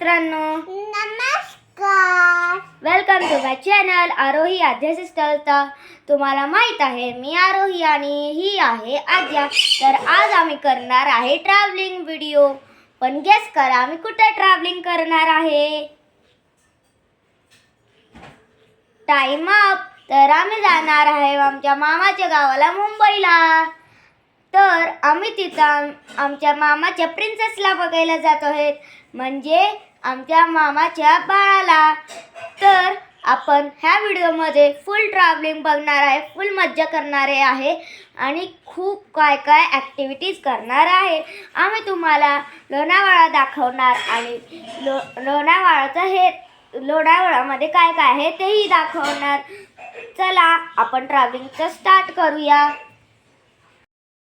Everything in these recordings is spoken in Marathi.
मित्रांनो, नमस्कार. Welcome to my channel Aarohi Aadya sister. तर तुम्हाला माहित आहे मी आरोही आणि ही आहे आद्या. तर आज आम्ही करणार आहे ट्रॅव्हलिंग व्हिडिओ. पण गेस करा आम्ही कुठे ट्रॅव्हलिंग करणार आहे. Time up. तर आम्ही जाणार आहे आमच्या मामाच्या गावाला मुंबईला. तर आम्ही तिथं आमच्या मामाच्या प्रिन्सेसला बघायला जात आहोत, म्हणजे आमच्या मामाच्या बाळाला. तर आपण ह्या व्हिडिओमध्ये फुल ट्रॅव्हलिंग बघणार आहे, फुल मज्जा करणार आहे आणि खूप काय काय ॲक्टिव्हिटीज करणार आहे. आम्ही तुम्हाला लोणावळा दाखवणार आणि लोणावळामध्ये काय काय आहे तेही दाखवणार. चला आपण ट्रॅव्हलिंगचं स्टार्ट करूया.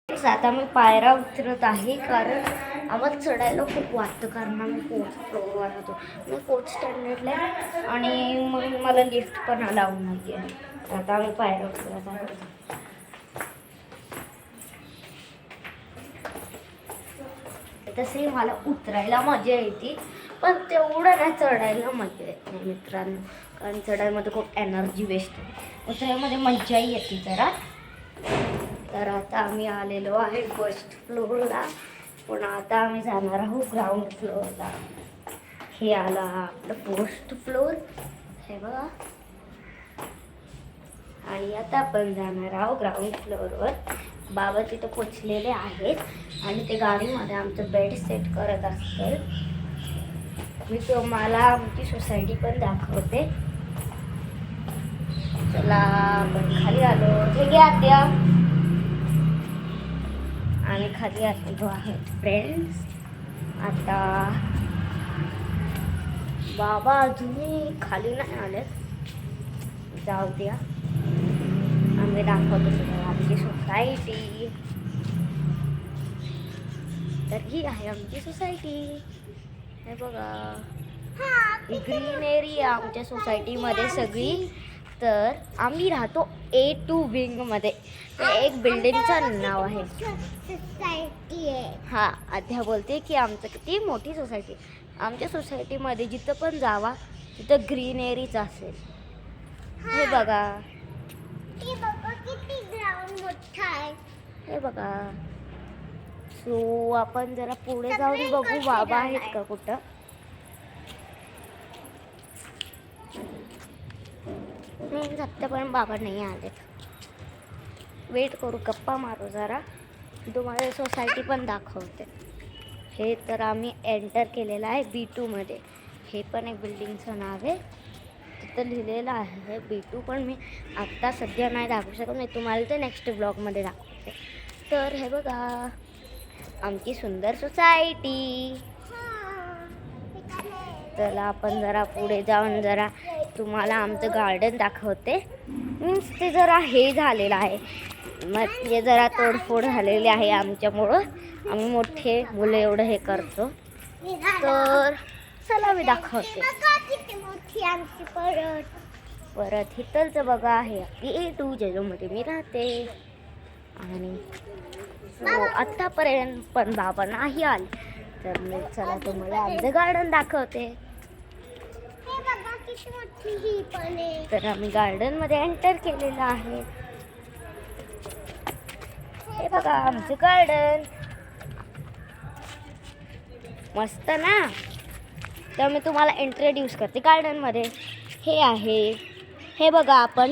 आता मी पायऱ्या उतरत आहे कारण आम्हाला चढायला खूप वाटतं, कारण आम्ही फोर्थ फ्लोअरवर होतो. मी फोर्थ स्टँडर्डला आहे आणि मग मला लिफ्ट पण लावून नाही आहे. आता आम्ही पायऱ्या उतरत आहोत. तसे मला उतरायला मजा येते, पण तेवढं नाही चढायला मजा येत नाही मित्रांनो, कारण चढाईमध्ये खूप एनर्जी वेस्ट होते. उतरायमध्ये मज्जाही येते जरा. तर आता आम्ही आलेलो आहे फर्स्ट फ्लोअरला, पण आता आम्ही जाणार आहोत ग्राउंड फ्लोअरला. हे आला आपलं फर्स्ट फ्लोअर, हे बघा. आणि आता आपण जाणार आहोत ग्राउंड फ्लोअरवर. बाबा तिथं पोचलेले आहेत आणि ते गाडीमध्ये आमचं बेड सेट करत असतील. मी तुम्हाला आमची सोसायटी पण दाखवते. चला आपण खाली आलो. हे घ्या द्या. आणि खाली आलेलो आहेत फ्रेंड्स. आता बाबा अजूनही खाली नाही आलेत, जाऊ द्या. आम्ही दाखवतो तुम्हाला आमची सोसायटी. तर ही आहे आमची सोसायटी, हे बघा. ग्रीन एरिया आमच्या सोसायटीमध्ये सगळी. तर आम्ही राहतो A2 विंगमध्ये. ते एक बिल्डिंगचं नाव आहे. सोसायटी आहे. हां, आद्या बोलते की आमचं किती मोठी सोसायटी. आमच्या सोसायटीमध्ये जिथं पण जावा तिथं ग्रीन एरियाच असेल. हे बघा, हे बघा किती ग्राउंड मोठा आहे. हे बघा. सो आपण जरा पुढे जाऊन बघू बाबा आहेत का कुठं. नाही आत्तापर्यंत बाबा नाही आलेत. वेट करू, गप्पा मारू जरा. तुम्हाला सोसायटी पण दाखवते. हे तर आम्ही एंटर केलेलं आहे B2 मध्ये. हे पण एक बिल्डिंगचं नाव आहे, तिथं लिहिलेलं आहे B2, पण मी आत्ता सध्या नाही दाखवू शकत. मी तुम्हाला ते नेक्स्ट ब्लॉगमध्ये दाखवते. तर हे बघा आमची सुंदर सोसायटी. चला आपण जरा पुढे जाऊन जरा तुम्हाला आमचं गार्डन दाखवते. मीन्स ते जरा हे झालेलं आहे, म्हणजे जरा तोडफोड झालेली आहे आमच्यामुळं. आम्ही मोठे मुलं एवढं हे करतो. तर चला मी दाखवते. परत हिथलच बघा आहे A2 ज्याच्यामध्ये मी राहते. आणि आत्तापर्यंत पण बाबा नाही आले, तर मी चला तुम्हाला आमचं गार्डन दाखवते. तर आम्ही गार्डन मध्ये एंटर केलेलं आहे. हे बघा आमचं गार्डन मस्त ना. तर मी तुम्हाला इंट्रोड्यूस करते गार्डन मध्ये. हे आहे, हे बघा. आपण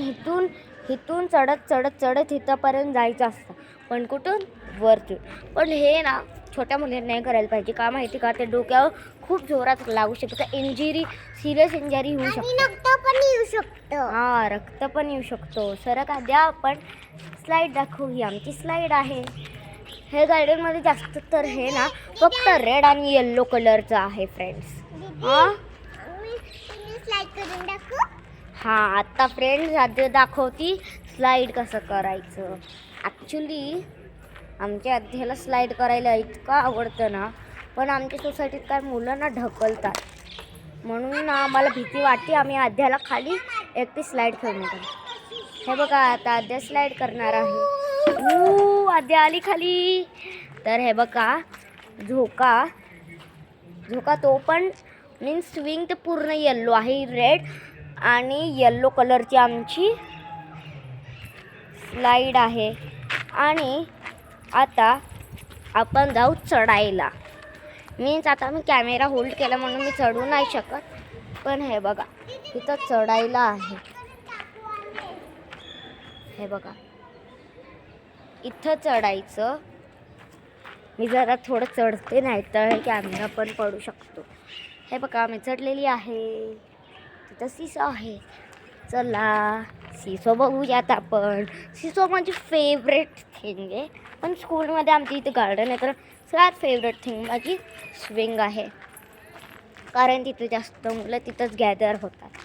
इथून चढत इथंपर्यंत जायचं असतं, पण कुठून वरतून. पण हे ना छोट्या मुलांना नाही करायला पाहिजे. का माहिती का, ते डोक्यावर खूप जोरात लागू शकतं. सिरियस इंजरी होऊ शकते. हां, रक्त पण येऊ शकतो. सरक द्या आपण स्लाईड दाखवू. ही आमची स्लाईड आहे. हे गार्डनमध्ये जास्त तर हे ना फक्त रेड आणि येल्लो कलरचं आहे फ्रेंड्स. हां, आता फ्रेंड्स आधी दाखवती स्लाईड कसं करायचं. ॲक्च्युली आमच्या आध्याला स्लाईड करायला इतकं आवडतं ना, पण आमच्या सोसायटीत काय मुलं ना ढकलतात, म्हणून आम्हाला भीती वाटते. आम्ही आध्याला खाली एकटी स्लाईड खेळून येतो. हे बघा आता आद्या स्लाईड करणार आहे. आद्या आली खाली. तर हे बघा झोका तो पण मीन्स स्विंग ते पूर्ण येल्लो आहे, रेड आणि येल्लो कलरची आमची स्लाईड आहे. आणि आता आपण जाऊ चढायला. मीन्स आता मी कॅमेरा होल्ड केला म्हणून मी चढू नाही शकत, पण हे बघा इथं चढायला आहे. हे बघा इथं चढायचं. मी जरा थोडं चढते, नाही तर कॅमेरा पण पडू शकतो. हे बघा मी चढलेली आहे. तिथं सिसो आहे. चला सिसो बघूयात आपण. सिसो माझी फेवरेट थिंग आहे. पण स्कूलमध्ये आमची इथे गार्डन आहे, तर सगळ्यात फेवरेट थिंग माझी स्विंग आहे, कारण तिथे जास्त मुलं तिथंच गॅदर होतात.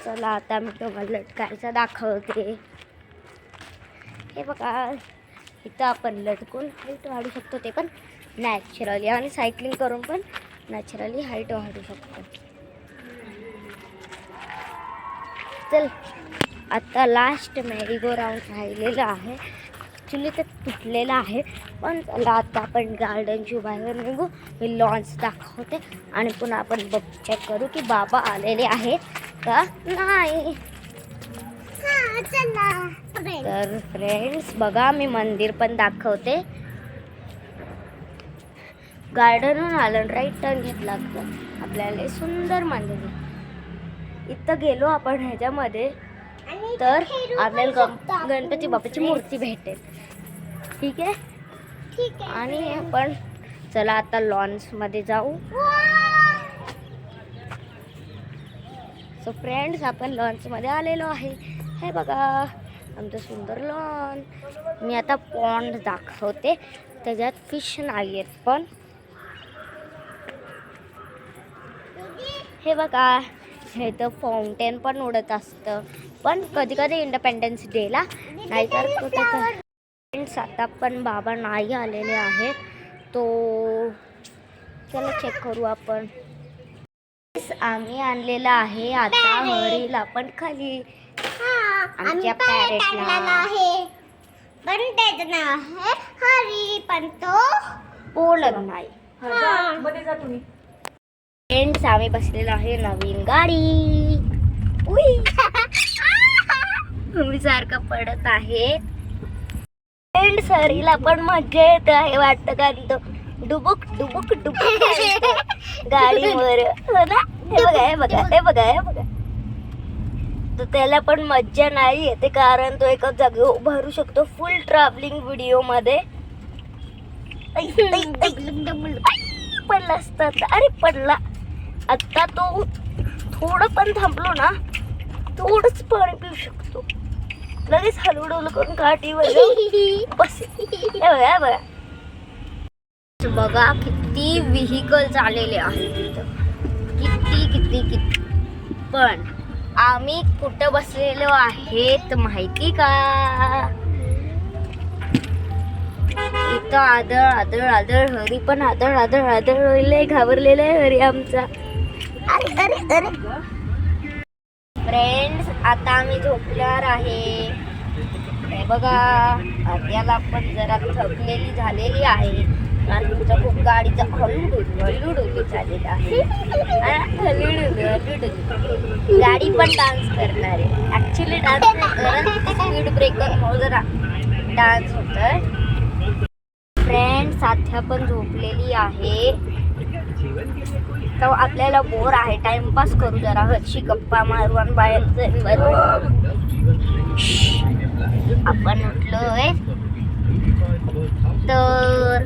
चला आता मी तुम्हाला लटकायचं दाखवते. हे बघा इथं आपण लटकून हाईट वाढू शकतो, ते पण नॅचरली, आणि सायकलिंग करून पण नॅचरली हाईट वाढू शकतो. चल आता लास्ट मेरी गो राऊंड राहिलेलं आहे. ॲक्च्युली ते तुटलेलं आहे, पण चला आता आपण गार्डनची बाहेर निघू. मी लॉन्स दाखवते आणि पुन्हा आपण चेक करू की बाबा आलेले आहेत का नाही. तर फ्रेंड्स बघा मी मंदिर पण दाखवते. गार्डनहून आलं राईट टर्न घेतला आपल्याला सुंदर मंदिर आहे. इथं गेलो आपण ह्याच्यामध्ये तर आपल्याला गणपती बाप्पाची मूर्ती भेटेल. ठीक आहे. आणि आपण चला आता लॉन्समध्ये जाऊ. सो फ्रेंड्स आपण लॉन्समध्ये आलेलो आहे. हे बघा आमचं सुंदर लॉन. मी आता पॉन्ड दाखवते, त्याच्यात फिश नाही आहेत, पण हे बघा हे तर फाउंटेन पण उडत असतं, पण कधी कधी इंडिपेंडन्स डेला, नाहीतर कुठे तर. फ्रेंड्स आता पण बाबा नाही आलेले आहेत, तो चला चेक करू आपण. आम्ही आणलेला आहे आता हरील आपण खाली आमच्या पॅरेटला, पण त्याचं नाव आहे हरी, पण तो बोलत नाही. फ्रेंड्स आम्ही बसलेलो आहे नवीन गाडी. मी सारखं पडत आहे. फ्रेंड्स हरीला पण मजा येत आहे वाटतं, कारण तो डुबुक डुबुक डुबुक गाडीवर. हो ना. हे बघा हे बघा हे बघा हे बघा. तर त्याला पण मज्जा नाही येते, कारण तो एका जागी उभारू शकतो फुल ट्रॅव्हलिंग व्हिडिओ मध्ये. पडला असता, अरे पडला. आता तो थोडं पण थांबलो ना, थोडंच पाणी पिऊ शकतो, लगेच हलवडवलं करून काठीवर बस. हे बघा हे बघा. बघा किती व्हेकल्स आलेले आहेत तिथं, किती किती किती. पण आम्ही कुठं बसलेलो आहेत माहिती का? इथं आदळ आदळ आदळ. हरी पण आदळ आदळ आदळ लय घाबरलेला आहे हरी आमचा. अरे अरे अरे. फ्रेंड्स आता आम्ही झोपणार आहे. हे बघा आत्याला पण जरा थकलेली झालेली आहे, कारण तुमचं खूप गाडीचं हलूडुलू चाललेलं आहे. गाडी पण डान्स करणार आहे. ॲक्च्युली डान्स नाही करत, स्पीड ब्रेकरमुळे जरा डान्स होतोय. फ्रेंड्स आत्या पण झोपलेली आहे, तर आपल्याला बोर आहे, टाइमपास करू जरा, हशी गप्पा मारू आणि बाहेरचं बरोबर. आपण उठलोय तर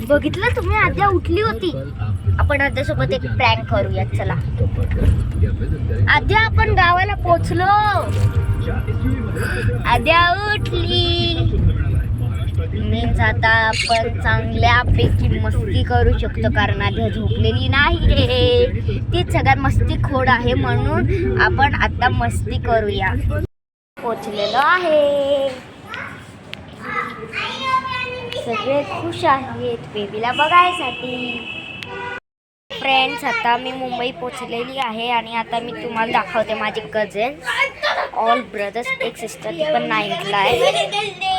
बघितलं तुम्ही, आद्या उठली होती. आपण आद्यासोबत एक प्रँक करूयात. चला आद्या आपण गावाला पोचलो. आद्या उठली मीन्स आता आपण चांगल्यापैकी मस्ती करू शकतो, कारण आद्या झोपलेली नाही रे. तीच सगळ्यात मस्ती खोड आहे, म्हणून आपण आता मस्ती करूया. पोचलेलो आहे, सगळे खुश आहेत बेबीला बघायसाठी. फ्रेंड्स आता मी मुंबई पोचलेली आहे, आणि आता मी तुम्हाला दाखवते माझे कझन, ऑल ब्रदर्स, एक सिस्टर, ती पण 9th ला आहे.